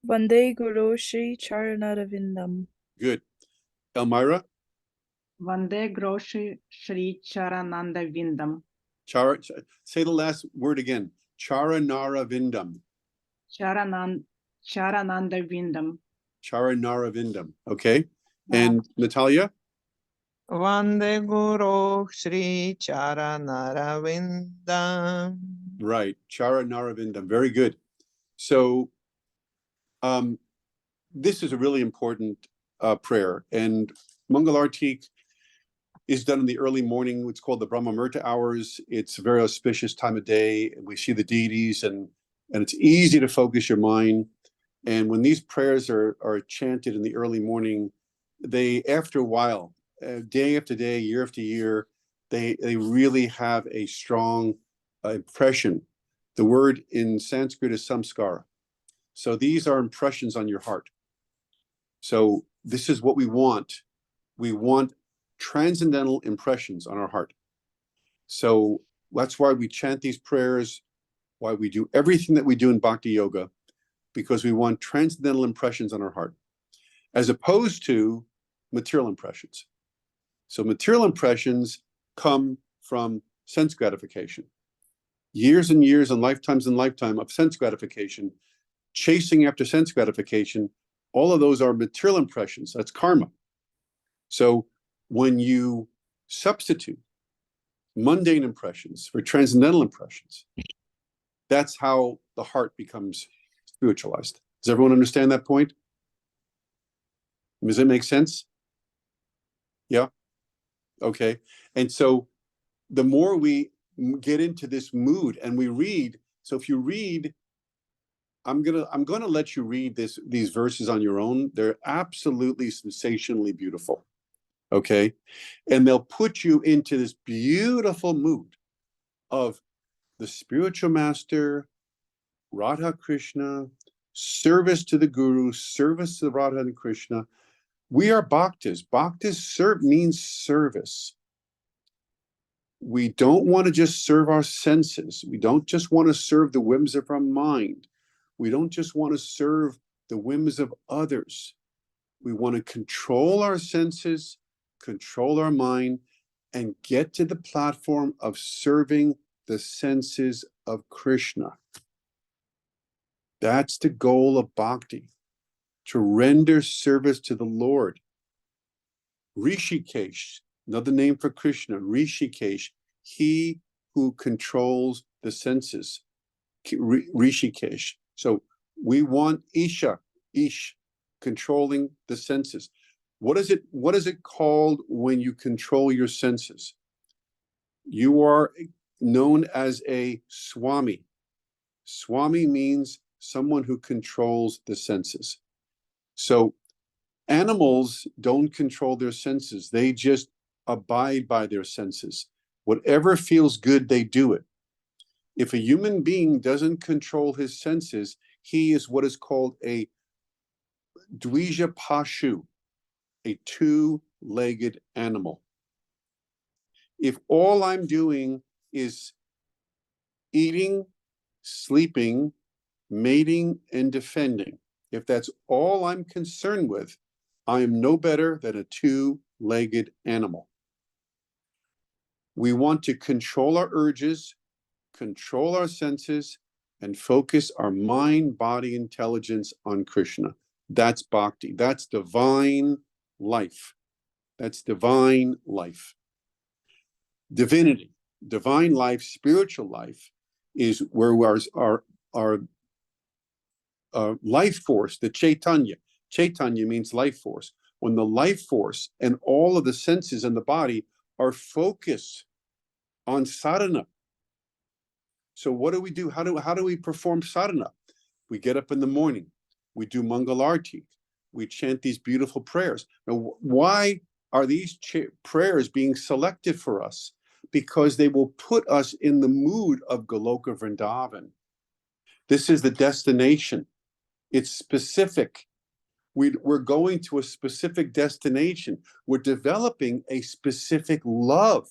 Vande Guru Shri Charanaravindam. Good. Elmira? Vande Guru Shri Charananda Vindam. Say the last word again. Charanara-vindam. Charananda Vindam. Charanara-vindam. Okay. And Natalia? Vande Guru Shri Charanara-vindam. Right. Charanara-vindam. Very good. So, this is a really important prayer. And Mangalartik is done in the early morning. It's called the Brahma Murta hours. It's a very auspicious time of day. We see the deities, and it's easy to focus your mind. And when these prayers are chanted in the early morning, they, after a while, day after day, year after year, they really have a strong impression. The word in Sanskrit is samskara. So these are impressions on your heart. So this is what we want. We want transcendental impressions on our heart. So that's why we chant these prayers, why we do everything that we do in Bhakti Yoga, because we want transcendental impressions on our heart, as opposed to material impressions. So material impressions come from sense gratification. Years and years and lifetimes of sense gratification, chasing after sense gratification, all of those are material impressions. That's karma. So when you substitute mundane impressions for transcendental impressions, that's how the heart becomes spiritualized. Does everyone understand that point? Does it make sense? Yeah? Okay. And so the more we get into this mood and we read, so if you read, I'm gonna let you read these verses on your own. They're absolutely sensationally beautiful. Okay, and they'll put you into this beautiful mood of the spiritual master, Radha Krishna, service to the Guru, service to Radha and Krishna. We are bhaktas. Bhaktas means service. We don't want to just serve our senses. We don't just want to serve the whims of our mind. We don't just want to serve the whims of others. We want to control our senses, control our mind, and get to the platform of serving the senses of Krishna. That's the goal of bhakti, to render service to the Lord. Rishikesh, another name for Krishna, Rishikesh, he who controls the senses. Rishikesh. So we want Ish, controlling the senses. What is it called when you control your senses? You are known as a Swami. Swami means someone who controls the senses. So animals don't control their senses. They just abide by their senses. Whatever feels good, they do it. If a human being doesn't control his senses, he is what is called a Dvija Pashu, a two-legged animal. If all I'm doing is eating, sleeping, mating, and defending, if that's all I'm concerned with, I am no better than a two-legged animal. We want to control our urges, control our senses, and focus our mind, body, intelligence on Krishna. That's bhakti. That's divine life. That's divine life. Divinity, divine life, spiritual life is where our life force, the Chaitanya. Chaitanya means life force. When the life force and all of the senses in the body are focused on sadhana. So what do we do? How do we perform sadhana? We get up in the morning. We do Mangalarti. We chant these beautiful prayers. Now, why are these prayers being selected for us? Because they will put us in the mood of Goloka Vrindavan. This is the destination. It's specific. We're going to a specific destination. We're developing a specific love,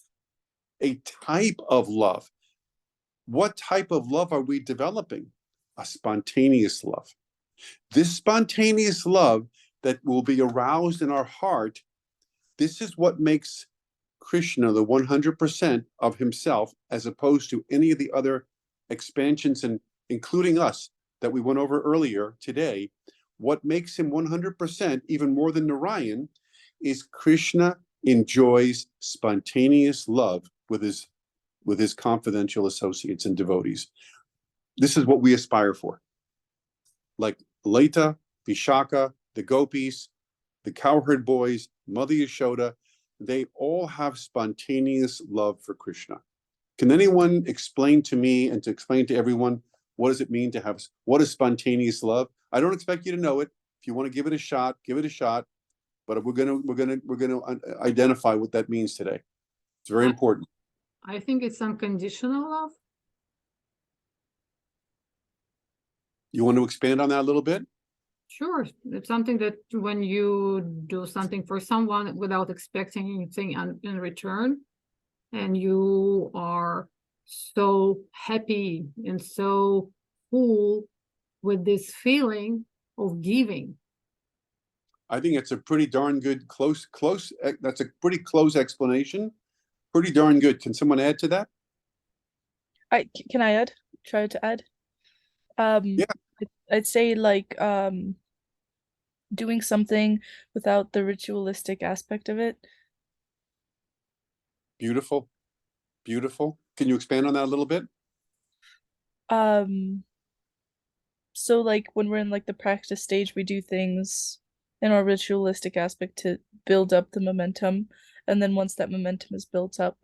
a type of love. What type of love are we developing? A spontaneous love. This spontaneous love that will be aroused in our heart, this is what makes Krishna the 100% of himself, as opposed to any of the other expansions, and including us that we went over earlier today. What makes him 100%, even more than Narayan, is Krishna enjoys spontaneous love with his confidential associates and devotees. This is what we aspire for. Like Leta, Vishaka, the gopis, the cowherd boys, Mother Yashoda, they all have spontaneous love for Krishna. Can anyone explain to me and to explain to everyone, what does it mean to have, what is spontaneous love? I don't expect you to know it. If you want to give it a shot, give it a shot. But we're gonna identify what that means today. It's very important. I think it's unconditional love. You want to expand on that a little bit? Sure, it's something that when you do something for someone without expecting anything in return, and you are so happy and so full with this feeling of giving. I think it's a pretty darn good that's a pretty close explanation. Pretty darn good. Can someone add to that? Can I add? Try to add. Yeah. I'd say like doing something without the ritualistic aspect of it. Beautiful. Beautiful. Can you expand on that a little bit? So like when we're in like the practice stage, we do things in our ritualistic aspect to build up the momentum, and then once that momentum is built up,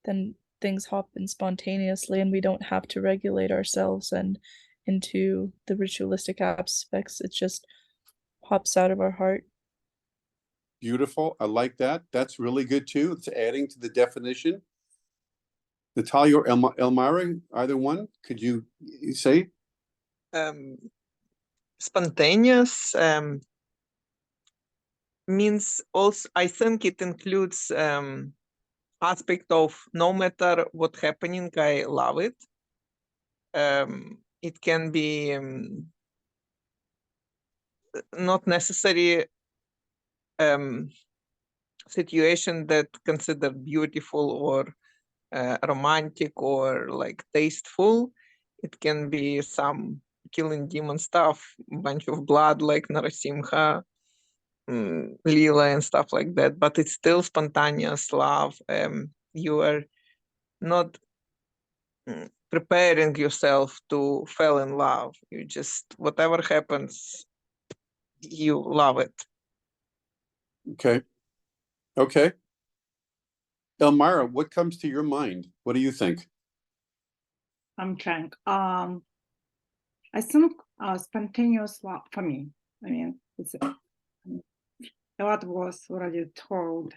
then things happen spontaneously and we don't have to regulate ourselves and into the ritualistic aspects. It just pops out of our heart. Beautiful. I like that. That's really good too. It's adding to the definition. Natalia or Elmira, either one, could you say? Spontaneous means also, I think it includes aspect of no matter what happening, I love it. It can be not necessary situation that considered beautiful or romantic or like tasteful. It can be some killing demon stuff, bunch of blood like Narasimha, Leela and stuff like that, but it's still spontaneous love. You are not preparing yourself to fall in love. You just, whatever happens, you love it. Okay. Okay. Elmira, what comes to your mind? What do you think? I'm trying. I think spontaneous love for me. I mean, it's a lot was already told,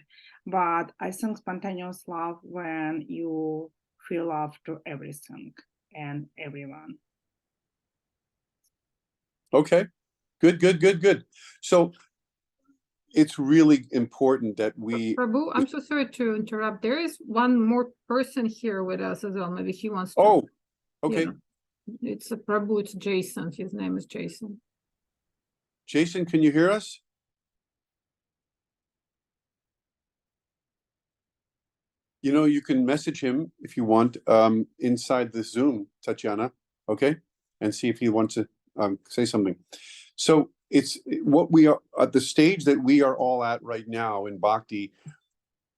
but I think spontaneous love when you feel love to everything and everyone. Okay. Good. So it's really important that we. Prabhu, I'm so sorry to interrupt. There is one more person here with us as well. Maybe he wants to. Oh, okay. Yeah. It's a Prabhu, it's Jason. His name is Jason. Jason, can you hear us? You know, you can message him if you want inside the Zoom, Tatiana, okay? And see if he wants to say something. So it's what we are at the stage that we are all at right now in Bhakti.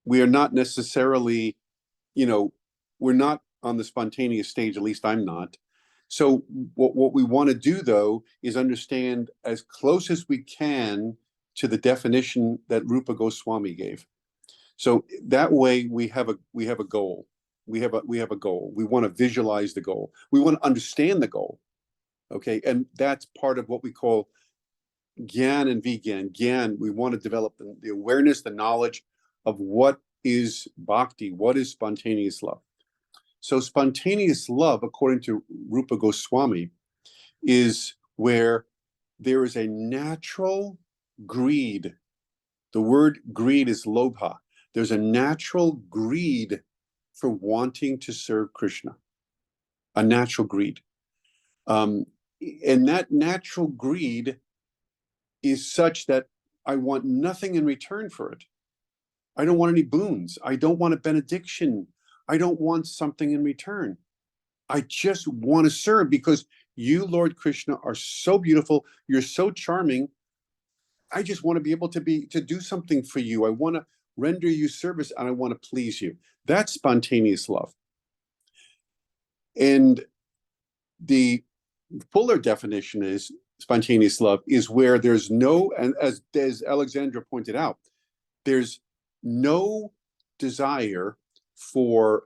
We are not necessarily, you know, we're not on the spontaneous stage, at least I'm not. So what we want to do, though, is understand as close as we can to the definition that Rupa Goswami gave. So that way we have a goal. We have a goal. We want to visualize the goal. We want to understand the goal. Okay, and that's part of what we call Gyan and Vigyan. Gyan, we want to develop the awareness, the knowledge of what is bhakti, what is spontaneous love. So spontaneous love, according to Rupa Goswami, is where there is a natural greed. The word greed is lobha. There's a natural greed for wanting to serve Krishna, a natural greed. And that natural greed is such that I want nothing in return for it. I don't want any boons. I don't want a benediction. I don't want something in return. I just want to serve because you, Lord Krishna, are so beautiful. You're so charming. I just want to be able to do something for you. I want to render you service and I want to please you. That's spontaneous love. And the fuller definition is spontaneous love is where there's no, and as Alexandra pointed out, there's no desire for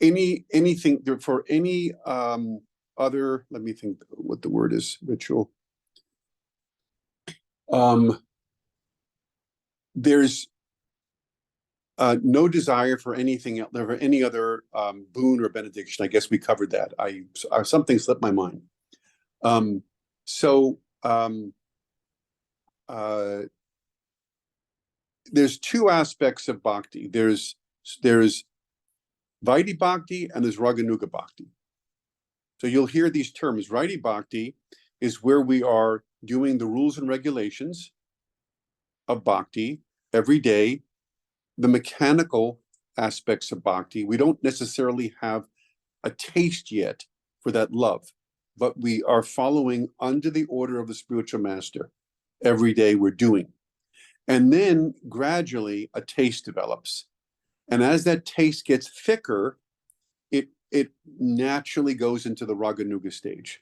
anything for any other. Let me think what the word is. Ritual. There's no desire for anything else, for any other boon or benediction. I guess we covered that. Something slipped my mind. There's two aspects of bhakti. There's Vaidhi Bhakti and there's Raga Nugabhakti. So you'll hear these terms. Vaidhi Bhakti is where we are doing the rules and regulations of bhakti every day, the mechanical aspects of bhakti. We don't necessarily have a taste yet for that love, but we are following under the order of the spiritual master. Every day we're doing. And then gradually a taste develops. And as that taste gets thicker, it naturally goes into the Raga Nuga stage.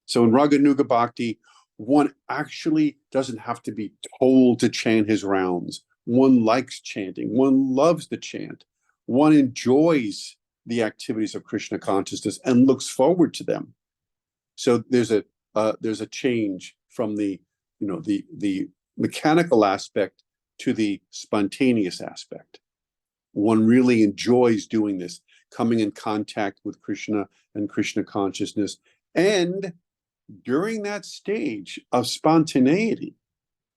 So in Raga Nugabhakti, one actually doesn't have to be told to chant his rounds. One likes chanting. One loves to chant. One enjoys the activities of Krishna consciousness and looks forward to them. So there's a change from the mechanical aspect to the spontaneous aspect. One really enjoys doing this, coming in contact with Krishna and Krishna consciousness. And during that stage of spontaneity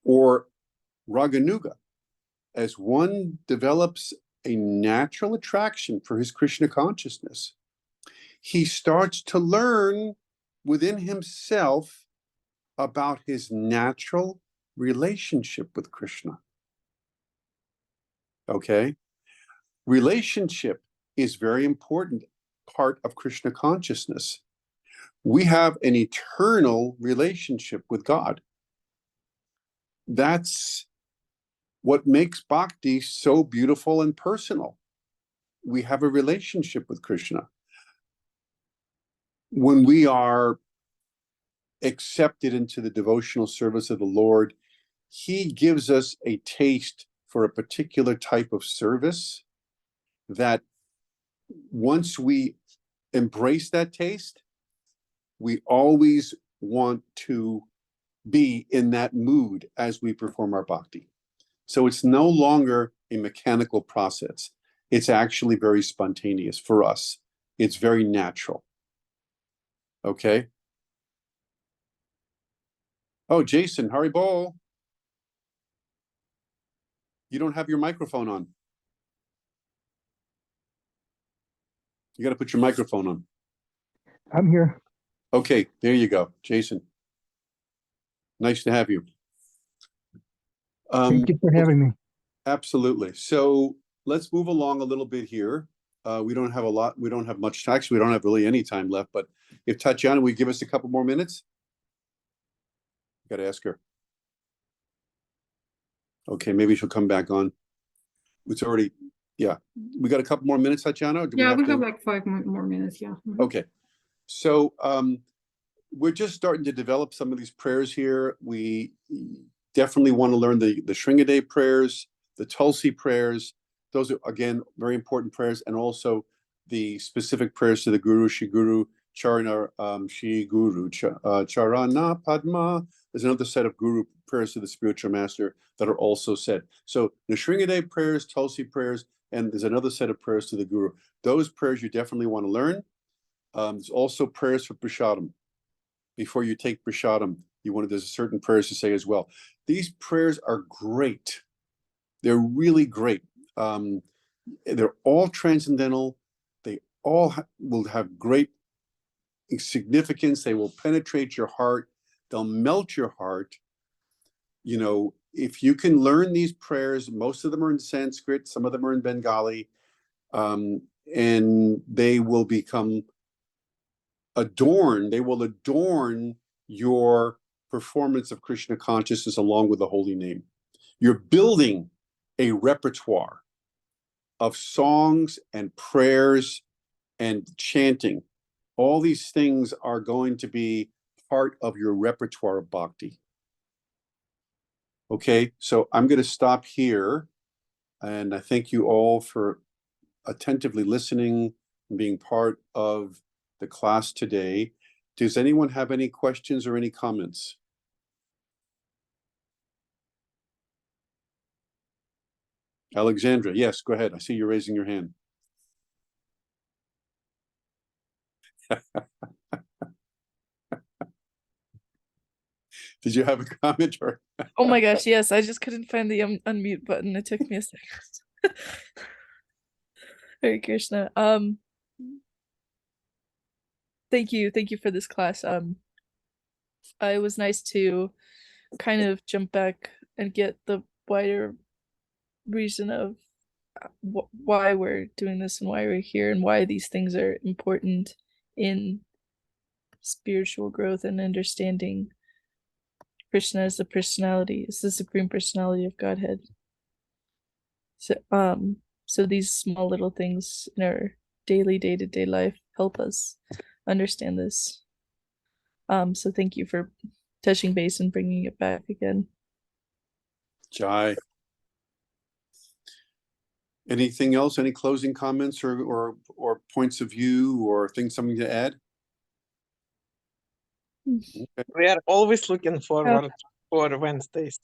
or Raganuga, as one develops a natural attraction for his Krishna consciousness, he starts to learn within himself about his natural relationship with Krishna. Okay? Relationship is very important part of Krishna consciousness. We have an eternal relationship with God. That's what makes bhakti so beautiful and personal. We have a relationship with Krishna. When we are accepted into the devotional service of the Lord, he gives us a taste for a particular type of service that once we embrace that taste, we always want to be in that mood as we perform our bhakti. So it's no longer a mechanical process. It's actually very spontaneous for us. It's very natural. Okay? Oh, Jason, Haribol. You don't have your microphone on. You got to put your microphone on. I'm here. Okay, there you go, Jason. Nice to have you. Thank you for having me. Absolutely. So let's move along a little bit here. We don't have a lot. We don't have much time. We don't have really any time left. But if Tatiana would give us a couple more minutes, got to ask her. Okay, maybe she'll come back on. It's already, yeah. We got a couple more minutes, Tatiana? Or do Yeah, we to... have like 5 more minutes. Yeah. Mhm. Okay. So we're just starting to develop some of these prayers here. We definitely want to learn the Sringadev prayers, the Tulsi prayers. Those are, again, very important prayers, and also the specific prayers to the Guru, Shri Guru, Charana, Shri Guru, Charana Padma. There's another set of Guru prayers to the spiritual master that are also said. So the Sringadev prayers, Tulsi prayers, and there's another set of prayers to the Guru. Those prayers you definitely want to learn. There's also prayers for Prashadam. Before you take Prashadam, there's certain prayers to say as well. These prayers are great. They're really great. They're all transcendental. They all will have great significance. They will penetrate your heart. They'll melt your heart. You know, if you can learn these prayers, most of them are in Sanskrit, some of them are in Bengali, and they will become adorned. They will adorn your performance of Krishna consciousness along with the holy name. You're building a repertoire of songs and prayers and chanting. All these things are going to be part of your repertoire of bhakti. Okay, so I'm going to stop here, and I thank you all for attentively listening and being part of the class today. Does anyone have any questions or any comments? Alexandra, yes, go ahead. I see you raising your hand. Did you have a comment? Or Oh my gosh, yes, I just couldn't find the unmute button. It took me a second. Hare Krishna. Thank you for this class. It was nice to kind of jump back and get the wider reason of why we're doing this and why we're here and why these things are important in spiritual growth and understanding Krishna as the personality, as the supreme personality of Godhead. So these small little things in our daily day-to-day life help us understand this. So thank you for touching base and bringing it back again. Jai. Anything else? Any closing comments or points of view or something to add? We are always looking forward for Wednesdays.